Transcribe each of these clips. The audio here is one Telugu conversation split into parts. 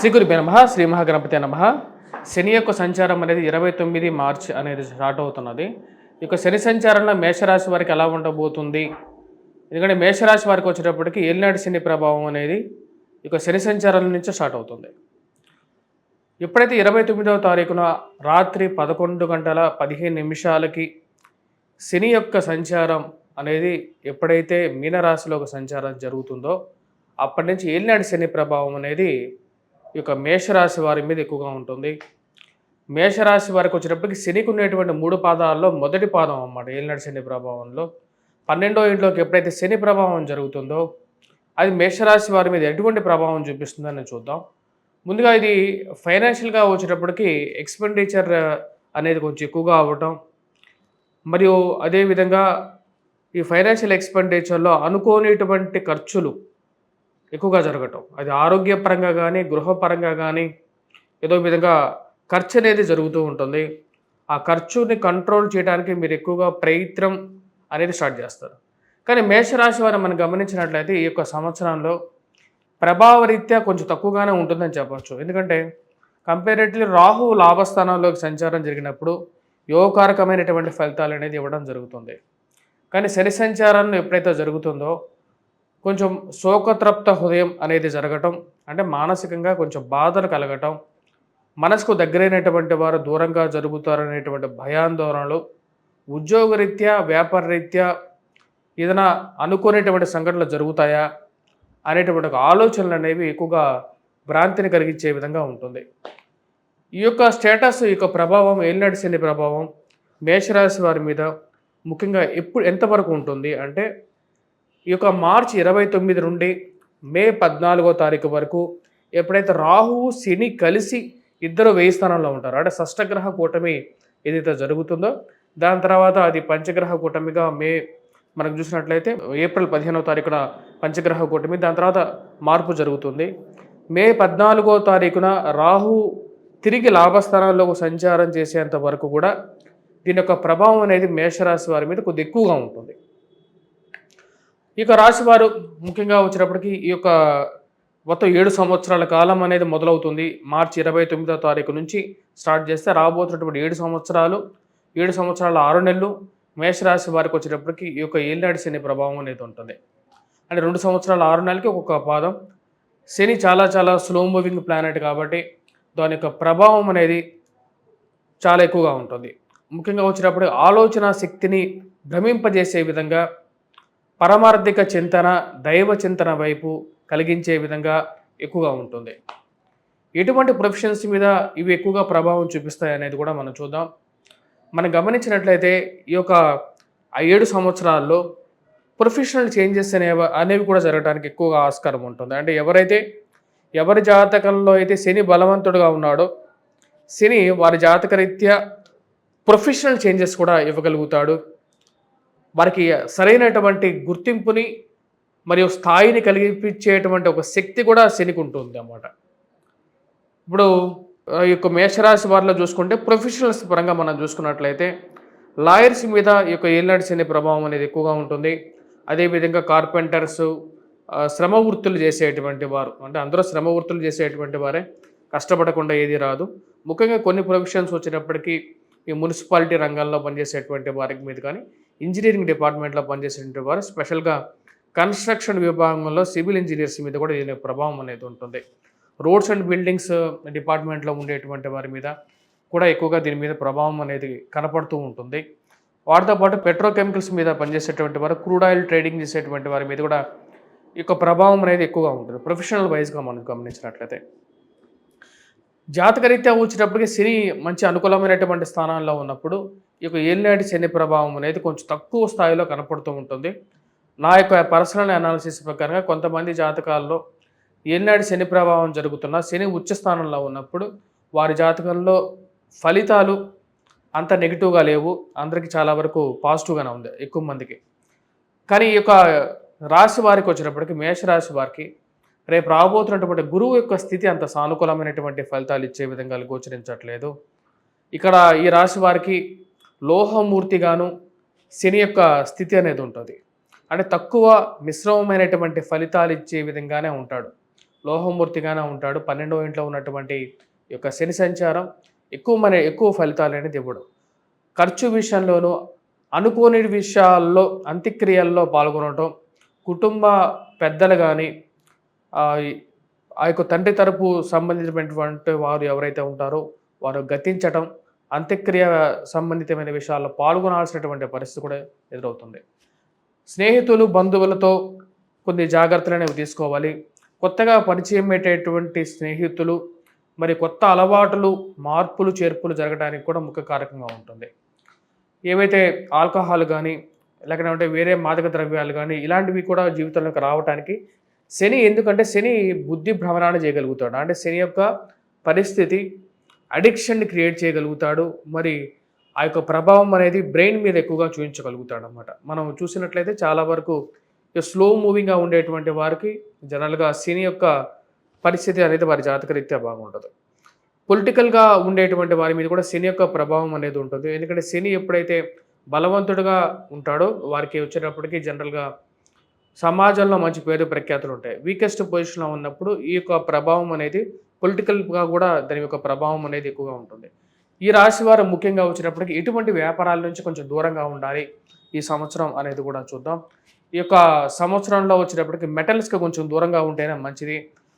శ్రీ గురుభ్యో నమః. శ్రీ మహాగణపతి నమః. శని యొక్క సంచారం అనేది 29 మార్చి అనేది స్టార్ట్ అవుతున్నది. ఇక శని సంచారంలో మేషరాశి వారికి ఎలా ఉండబోతుంది? ఎందుకంటే మేషరాశి వారికి వచ్చేటప్పటికి ఏలినాటి శని ప్రభావం అనేది ఇక శని సంచారం నుంచి స్టార్ట్ అవుతుంది. ఎప్పుడైతే 29వ తారీఖున రాత్రి 11:15 శని యొక్క సంచారం అనేది ఎప్పుడైతే మీనరాశిలో ఒక సంచారం జరుగుతుందో అప్పటి నుంచి ఏలినాటి శని ప్రభావం అనేది ఈ యొక్క మేషరాశి వారి మీద ఎక్కువగా ఉంటుంది. మేషరాశి వారికి వచ్చేటప్పటికి శనికి ఉండేటువంటి 3 పాదాల్లో మొదటి పాదం అన్నమాట ఏలినాటి శని ప్రభావంలో. 12వ ఇంట్లోకి ఎప్పుడైతే శని ప్రభావం జరుగుతుందో అది మేషరాశి వారి మీద ఎటువంటి ప్రభావం చూపిస్తుందని చూద్దాం. ముందుగా ఇది ఫైనాన్షియల్గా వచ్చేటప్పటికి ఎక్స్పెండిచర్ అనేది కొంచెం ఎక్కువగా అవ్వటం, మరియు అదేవిధంగా ఈ ఫైనాన్షియల్ ఎక్స్పెండిచర్లో అనుకోనిటువంటి ఖర్చులు ఎక్కువగా జరగటం, అది ఆరోగ్యపరంగా కానీ గృహపరంగా కానీ ఏదో విధంగా ఖర్చు అనేది జరుగుతూ ఉంటుంది. ఆ ఖర్చుని కంట్రోల్ చేయడానికి మీరు ఎక్కువగా ప్రయత్నం అనేది స్టార్ట్ చేస్తారు. కానీ మేషరాశి వారు మనం గమనించినట్లయితే ఈ యొక్క సంవత్సరంలో ప్రభావరీత్యా కొంచెం తక్కువగానే ఉంటుందని చెప్పవచ్చు. ఎందుకంటే కంపారిటివ్లీ రాహు లాభస్థానంలోకి సంచారం జరిగినప్పుడు యోగకారకమైనటువంటి ఫలితాలు అనేది ఇవ్వడం జరుగుతుంది. కానీ శని సంచారంలో ఎప్పుడైతే జరుగుతుందో కొంచెం శోకతృప్త హృదయం అనేది జరగటం, అంటే మానసికంగా కొంచెం బాధలు కలగటం, మనసుకు దగ్గరైనటువంటి వారు దూరంగా జరుగుతారనేటువంటి భయాందోళనలు, ఉద్యోగరీత్యా వ్యాపార రీత్యా ఏదైనా అనుకునేటువంటి సంఘటనలు జరుగుతాయా అనేటువంటి ఒక ఆలోచనలు అనేవి ఎక్కువగా భ్రాంతిని కలిగించే విధంగా ఉంటుంది. ఈ యొక్క స్టేటస్, ఈ యొక్క ప్రభావం, ఏలినాటి శని ప్రభావం మేషరాశి వారి మీద ముఖ్యంగా ఎంతవరకు ఉంటుంది అంటే ఈ యొక్క మార్చి 29 నుండి మే 14వ తారీఖు వరకు ఎప్పుడైతే రాహువు శని కలిసి ఇద్దరు 1000 స్థానంలో ఉంటారు, అంటే షష్టగ్రహ కూటమి ఏదైతే జరుగుతుందో దాని తర్వాత అది పంచగ్రహ కూటమిగా మనకు చూసినట్లయితే ఏప్రిల్ 15వ తారీఖున పంచగ్రహ కూటమి, దాని తర్వాత మార్పు జరుగుతుంది. మే 14వ తారీఖున రాహు తిరిగి లాభస్థానాల్లో సంచారం చేసేంత వరకు కూడా దీని యొక్క ప్రభావం అనేది మేషరాశి వారి మీద కొద్ది ఎక్కువగా ఉంటుంది. ఈ యొక్క రాశివారు ముఖ్యంగా వచ్చినప్పటికీ ఈ యొక్క మొత్తం 7 సంవత్సరాల కాలం అనేది మొదలవుతుంది. మార్చి 29వ తారీఖు నుంచి స్టార్ట్ చేస్తే రాబోతున్నటువంటి 7 సంవత్సరాలు 6 నెలలు మేషరాశి వారికి వచ్చేటప్పటికి ఈ యొక్క ఏలినాటి శని ప్రభావం అనేది ఉంటుంది. అంటే 2 సంవత్సరాల 6 నెలలకి ఒక్కొక్క పాదం. శని చాలా చాలా స్లో మూవింగ్ ప్లానెట్ కాబట్టి దాని యొక్క ప్రభావం అనేది చాలా ఎక్కువగా ఉంటుంది. ముఖ్యంగా వచ్చినప్పుడు ఆలోచన శక్తిని భ్రమింపజేసే విధంగా, పరమార్థిక చింతన, దైవ చింతన వైపు కలిగించే విధంగా ఎక్కువగా ఉంటుంది. ఎటువంటి ప్రొఫెషన్స్ మీద ఇవి ఎక్కువగా ప్రభావం చూపిస్తాయి అనేది కూడా మనం చూద్దాం. మనం గమనించినట్లయితే ఈ యొక్క 7 సంవత్సరాల్లో ప్రొఫెషనల్ చేంజెస్ అనేవి కూడా జరగడానికి ఎక్కువగా ఆస్కారం ఉంటుంది. అంటే ఎవరి జాతకంలో అయితే శని బలవంతుడుగా ఉన్నాడో శని వారి జాతకరీత్యా ప్రొఫెషనల్ చేంజెస్ కూడా ఇవ్వగలుగుతాడు. వారికి సరైనటువంటి గుర్తింపుని మరియు స్థాయిని కలిగించేటువంటి ఒక శక్తి కూడా శనికి ఉంటుంది అన్నమాట. ఇప్పుడు ఈ యొక్క మేషరాశి వారిలో చూసుకుంటే ప్రొఫెషనల్స్ పరంగా మనం చూసుకున్నట్లయితే లాయర్స్ మీద ఈ యొక్క ఏలినాటి శని ప్రభావం అనేది ఎక్కువగా ఉంటుంది. అదేవిధంగా కార్పెంటర్స్, శ్రమ వృత్తులు చేసేటువంటి వారు, అంటే అందరూ శ్రమ వృత్తులు చేసేటువంటి వారే, కష్టపడకుండా ఏది రాదు. ముఖ్యంగా కొన్ని ప్రొఫెషన్స్ వచ్చినప్పటికీ ఈ మున్సిపాలిటీ రంగంలో పనిచేసేటువంటి వారికి మీద కానీ, ఇంజనీరింగ్ డిపార్ట్మెంట్లో పనిచేసేటువంటి వారు, స్పెషల్గా కన్స్ట్రక్షన్ విభాగంలో సివిల్ ఇంజనీర్స్ మీద కూడా దీని ప్రభావం అనేది ఉంటుంది. రోడ్స్ అండ్ బిల్డింగ్స్ డిపార్ట్మెంట్లో ఉండేటువంటి వారి మీద కూడా ఎక్కువగా దీని మీద ప్రభావం అనేది కనపడుతూ ఉంటుంది. వాటితో పాటు పెట్రోకెమికల్స్ మీద పనిచేసేటువంటి వారు, క్రూడ్ ఆయిల్ ట్రేడింగ్ చేసేటువంటి వారి మీద కూడా ఈ యొక్క ప్రభావం అనేది ఎక్కువగా ఉంటుంది ప్రొఫెషనల్ వైజ్గా మనం గమనించినట్లయితే. జాతకరీత్యా వచ్చేటప్పటికి శని మంచి అనుకూలమైనటువంటి స్థానాల్లో ఉన్నప్పుడు ఈ యొక్క ఏలినాటి శని ప్రభావం అనేది కొంచెం తక్కువ స్థాయిలో కనపడుతూ ఉంటుంది. నా యొక్క పర్సనల్ అనాలిసిస్ ప్రకారంగా కొంతమంది జాతకాల్లో ఏలినాటి శని ప్రభావం జరుగుతున్న శని ఉచ్చ స్థానంలో ఉన్నప్పుడు వారి జాతకంలో ఫలితాలు అంత నెగిటివ్గా లేవు, అందరికీ చాలా వరకు పాజిటివ్గానే ఉంది ఎక్కువ మందికి. కానీ ఈ యొక్క రాశి వారికి వచ్చినప్పటికీ మేషరాశి వారికి రేపు రాబోతున్నటువంటి గురువు యొక్క స్థితి అంత సానుకూలమైనటువంటి ఫలితాలు ఇచ్చే విధంగా గోచరించట్లేదు. ఇక్కడ ఈ రాశి వారికి లోహమూర్తిగాను శని యొక్క స్థితి అనేది ఉంటుంది. అంటే తక్కువ మిశ్రమమైనటువంటి ఫలితాలు ఇచ్చే విధంగానే ఉంటాడు. లోహమూర్తిగానే ఉంటాడు. 12వ ఇంట్లో ఉన్నటువంటి ఈ యొక్క శని సంచారం ఎక్కువ ఫలితాలు అనేది ఇవ్వడు. ఖర్చు విషయంలోనూ అనుకోని విషయాల్లో అంత్యక్రియల్లో పాల్గొనటం, కుటుంబ పెద్దలు గానీ ఆ యొక్క తండ్రి తరపు సంబంధించినటువంటి వారు ఎవరైతే ఉంటారో వారు గతించటం, అంత్యక్రియ సంబంధితమైన విషయాల్లో పాల్గొనాల్సినటువంటి పరిస్థితి కూడా ఎదురవుతుంది. స్నేహితులు, బంధువులతో కొన్ని జాగ్రత్తలనేవి తీసుకోవాలి. కొత్తగా పరిచయం పెట్టేటువంటి స్నేహితులు, మరి కొత్త అలవాటులు, మార్పులు, చేర్పులు జరగడానికి కూడా ముఖ్య కారకంగా ఉంటుంది. ఏవైతే ఆల్కహాల్ గానీ, లేకపోతే వేరే మాదక ద్రవ్యాలు గానీ, ఇలాంటివి కూడా జీవితంలోకి రావటానికి ఎందుకంటే శని బుద్ధి భ్రమణాన్ని చేయగలుగుతాడు. అంటే శని యొక్క పరిస్థితి అడిక్షన్‌ని క్రియేట్ చేయగలుగుతాడు. మరి ఆ యొక్క ప్రభావం అనేది బ్రెయిన్ మీద ఎక్కువగా చూయించగలుగుతాడనమాట. మనం చూసినట్లయితే చాలా వరకు స్లో మూవింగ్‌గా ఉండేటువంటి వారికి జనరల్‌గా శని యొక్క పరిస్థితి అనేది వారి జాతకరీత్యా బాగుండదు. పొలిటికల్‌గా ఉండేటువంటి వారి మీద కూడా శని యొక్క ప్రభావం అనేది ఉంటుంది. ఎందుకంటే శని ఎప్పుడైతే బలవంతుడుగా ఉంటాడో వారికి వచ్చేటప్పటికి జనరల్‌గా సమాజంలో మంచి పేరు ప్రఖ్యాతులు ఉంటాయి. వీకెస్ట్ పొజిషన్‌లో ఉన్నప్పుడు ఈ యొక్క ప్రభావం అనేది పొలిటికల్‌గా కూడా దాని యొక్క ప్రభావం అనేది ఎక్కువగా ఉంటుంది. ఈ రాశి వారు ముఖ్యంగా వచ్చినప్పటికి ఎటువంటి వ్యాపారాల నుంచి కొంచెం దూరంగా ఉండాలి ఈ సంవత్సరం అనేది కూడా చూద్దాం. ఈ యొక్క సంవత్సరంలో వచ్చేటప్పటికి మెటల్స్‌కి కొంచెం దూరంగా ఉంటేనే మంచిది.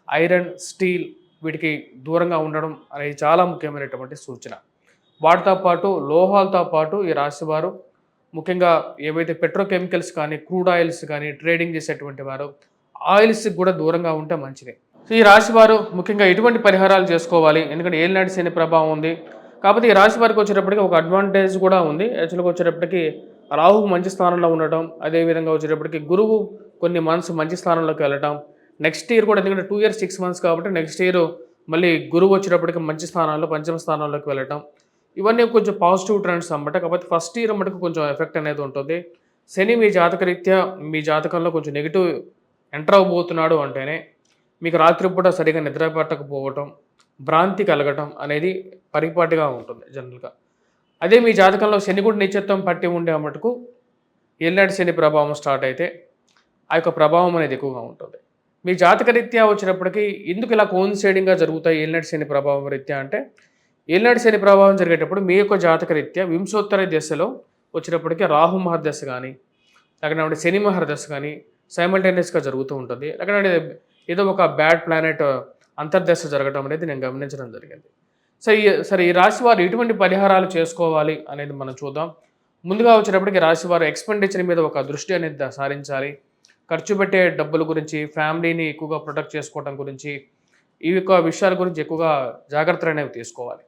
ఐరన్, స్టీల్ వీటికి దూరంగా ఉండడం అనేది చాలా ముఖ్యమైనటువంటి సూచన. వాటితో పాటు లోహాలతో పాటు ఈ రాశివారు ముఖ్యంగా ఏవైతే పెట్రోకెమికల్స్ కానీ, క్రూడ్ ఆయిల్స్ కానీ ట్రేడింగ్ చేసేటువంటి వారు ఆయిల్స్‌కి కూడా దూరంగా ఉంటే మంచిది. సో ఈ రాశివారు ముఖ్యంగా ఎటువంటి పరిహారాలు చేసుకోవాలి? ఎందుకంటే ఏలినాటి శని ప్రభావం ఉంది. కాకపోతే ఈ రాశి వారికి వచ్చేటప్పటికి ఒక అడ్వాంటేజ్ కూడా ఉంది. యాక్చువల్‌గా వచ్చేటప్పటికి రాహువు మంచి స్థానంలో ఉండటం, అదేవిధంగా వచ్చేటప్పటికి గురువు కొన్ని మంత్స్ మంచి స్థానంలోకి వెళ్ళటం. నెక్స్ట్ ఇయర్ కూడా ఎందుకంటే 2 ఇయర్స్ 6 మంత్స్ కాబట్టి నెక్స్ట్ ఇయర్ మళ్ళీ గురువు వచ్చేటప్పటికి మంచి స్థానాల్లో పంచమ స్థానంలోకి వెళ్ళటం. ఇవన్నీ కొంచెం పాజిటివ్ ట్రెండ్స్ అన్నమాట. కాకపోతే ఫస్ట్ ఇయర్ మటుకు కొంచెం ఎఫెక్ట్ అనేది ఉంటుంది. శని మీ జాతకరీత్యా మీ జాతకంలో కొంచెం నెగిటివ్ ఎంటర్ అవ్వబోతున్నాడు అంటేనే మీకు రాత్రిపూట సరిగ్గా నిద్ర పట్టకపోవటం, భ్రాంతి కలగటం అనేది పరిపాటిగా ఉంటుంది జనరల్‌గా. అదే మీ జాతకంలో శని కూడా నీచత్వం పట్టి ఉండే మటుకు ఏలినాటి శని ప్రభావం స్టార్ట్ అయితే ఆ యొక్క ప్రభావం అనేది ఎక్కువగా ఉంటుంది. మీ జాతకరీత్యా వచ్చినప్పటికీ ఎందుకు ఇలా కోయిన్సైడింగ్‌గా జరుగుతాయి ఏలినాటి శని ప్రభావం రీత్యా అంటే, ఏలినాటి శని ప్రభావం జరిగేటప్పుడు మీ యొక్క జాతకరీత్యా వింశోత్తర దశలో వచ్చినప్పటికీ రాహు మహర్దశ కానీ, లేకపోతే శని మహర్దశ కానీ సైమల్టేనియస్‌గా జరుగుతూ ఉంటుంది. లేకపోతే ఏదో ఒక బ్యాడ్ ప్లానెట్ అంతర్దశ జరగడం అనేది నేను గమనించడం జరిగింది. సరే ఈ రాశి వారు ఎటువంటి పరిహారాలు చేసుకోవాలి అనేది మనం చూద్దాం. ముందుగా వచ్చేటప్పటికి రాశి వారు ఎక్స్‌పెండిచర్ మీద ఒక దృష్టి అనేది సారించాలి. ఖర్చు పెట్టే డబ్బుల గురించి, ఫ్యామిలీని ఎక్కువగా ప్రొటెక్ట్ చేసుకోవడం గురించి, ఈ యొక్క విషయాల గురించి ఎక్కువగా జాగ్రత్తలు అనేవి తీసుకోవాలి.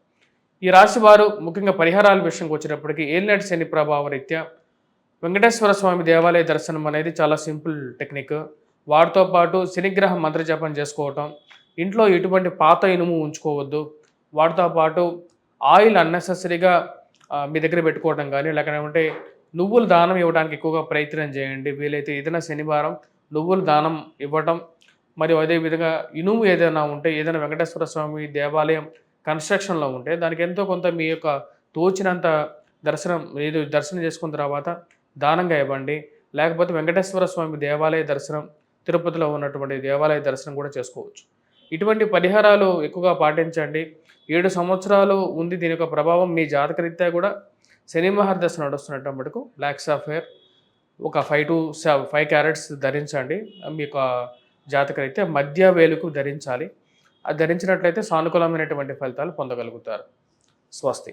ఈ రాశి వారు ముఖ్యంగా పరిహారాల విషయంకి వచ్చేటప్పటికి ఏలినాటి శని ప్రభావ రీత్యా వెంకటేశ్వర స్వామి దేవాలయ దర్శనం అనేది చాలా సింపుల్ టెక్నిక్. వాటితో పాటు శనిగ్రహ మంత్రజపం చేసుకోవటం, ఇంట్లో ఎటువంటి పాత ఇనుము ఉంచుకోవద్దు. వాటితో పాటు ఆయిల్ అన్నెసెసరీగా మీ దగ్గర పెట్టుకోవడం కానీ, లేకపోతే నువ్వులు దానం ఇవ్వడానికి ఎక్కువగా ప్రయత్నం చేయండి. వీలైతే ఏదైనా శనివారం నువ్వులు దానం ఇవ్వటం, మరియు అదేవిధంగా ఇనుము ఏదైనా ఉంటే, ఏదైనా వెంకటేశ్వర స్వామి దేవాలయం కన్స్ట్రక్షన్లో ఉంటే దానికి ఎంతో కొంత మీ యొక్క తోచినంత దర్శనం చేసుకున్న తర్వాత దానంగా ఇవ్వండి. లేకపోతే వెంకటేశ్వర స్వామి దేవాలయ దర్శనం, తిరుపతిలో ఉన్నటువంటి దేవాలయ దర్శనం కూడా చేసుకోవచ్చు. ఇటువంటి పరిహారాలు ఎక్కువగా పాటించండి. 7 సంవత్సరాలు ఉంది దీని యొక్క ప్రభావం. మీ జాతకరీత్యా కూడా శని మహర్దశ నడుస్తున్నప్పటికు బ్లాక్ సాఫైర్ ఒక 5 క్యారెట్స్ ధరించండి. మీ యొక్క జాతకరీత్యా మధ్య వేలుకు ధరించాలి. అది ధరించినట్లయితే సానుకూలమైనటువంటి ఫలితాలు పొందగలుగుతారు. స్వస్తి.